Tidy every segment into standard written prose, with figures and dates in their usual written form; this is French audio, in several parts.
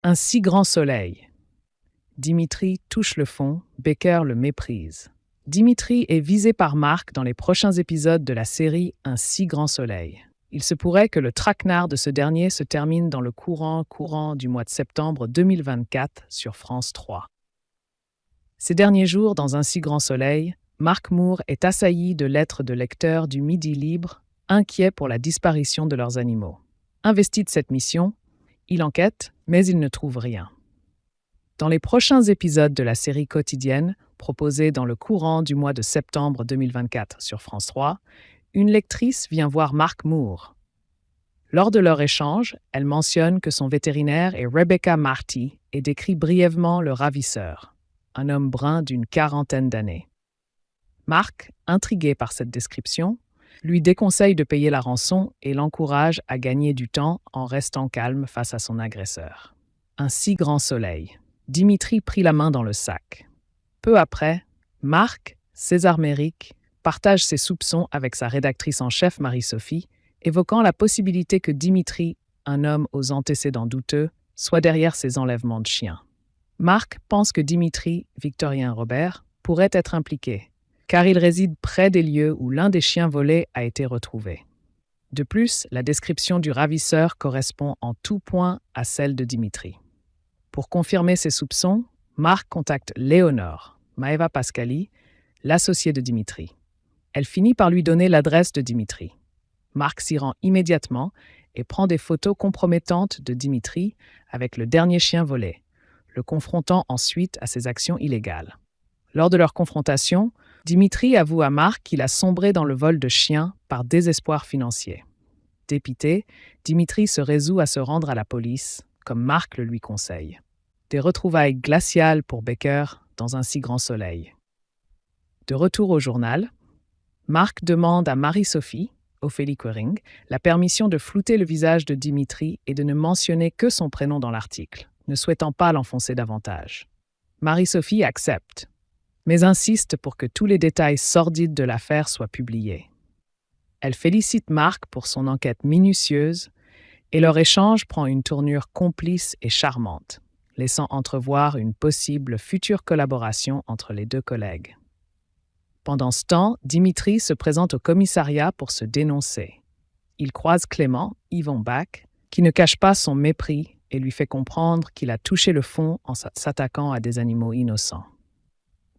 Un si grand soleil. Dimitri touche le fond, Becker le méprise. Dimitri est visé par Mark dans les prochains épisodes de la série Un si grand soleil. Il se pourrait que le traquenard de ce dernier se termine dans le courant du mois de septembre 2024 sur France 3. Ces derniers jours, dans Un si grand soleil, Mark Moore est assailli de lettres de lecteurs du Midi Libre, inquiets pour la disparition de leurs animaux. Investi de cette mission, il enquête, mais il ne trouve rien. Dans les prochains épisodes de la série quotidienne, proposée dans le courant du mois de septembre 2024 sur France 3, une lectrice vient voir Mark Moore. Lors de leur échange, elle mentionne que son vétérinaire est Rebecca Marty et décrit brièvement le ravisseur, un homme brun d'une quarantaine d'années. Mark, intrigué par cette description, lui déconseille de payer la rançon et l'encourage à gagner du temps en restant calme face à son agresseur. Un si grand soleil. Dimitri prit la main dans le sac. Peu après, Mark, César Méric, partage ses soupçons avec sa rédactrice en chef Marie-Sophie, évoquant la possibilité que Dimitri, un homme aux antécédents douteux, soit derrière ces enlèvements de chiens. Mark pense que Dimitri, Victorien Robert, pourrait être impliqué, car il réside près des lieux où l'un des chiens volés a été retrouvé. De plus, la description du ravisseur correspond en tout point à celle de Dimitri. Pour confirmer ses soupçons, Mark contacte Léonore, Maeva Pascali, l'associée de Dimitri. Elle finit par lui donner l'adresse de Dimitri. Mark s'y rend immédiatement et prend des photos compromettantes de Dimitri avec le dernier chien volé, le confrontant ensuite à ses actions illégales. Lors de leur confrontation, Dimitri avoue à Mark qu'il a sombré dans le vol de chiens par désespoir financier. Dépité, Dimitri se résout à se rendre à la police, comme Mark le lui conseille. Des retrouvailles glaciales pour Becker dans Un si grand soleil. De retour au journal, Mark demande à Marie-Sophie, Ophélie Quering, la permission de flouter le visage de Dimitri et de ne mentionner que son prénom dans l'article, ne souhaitant pas l'enfoncer davantage. Marie-Sophie accepte, mais insiste pour que tous les détails sordides de l'affaire soient publiés. Elle félicite Mark pour son enquête minutieuse et leur échange prend une tournure complice et charmante, laissant entrevoir une possible future collaboration entre les deux collègues. Pendant ce temps, Dimitri se présente au commissariat pour se dénoncer. Il croise Clément, Yvon Bach, qui ne cache pas son mépris et lui fait comprendre qu'il a touché le fond en s'attaquant à des animaux innocents.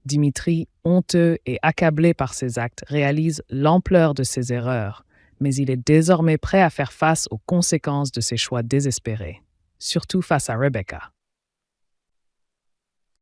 Dimitri, honteux et accablé par ses actes, réalise l'ampleur de ses erreurs, mais il est désormais prêt à faire face aux conséquences de ses choix désespérés, surtout face à Rebecca.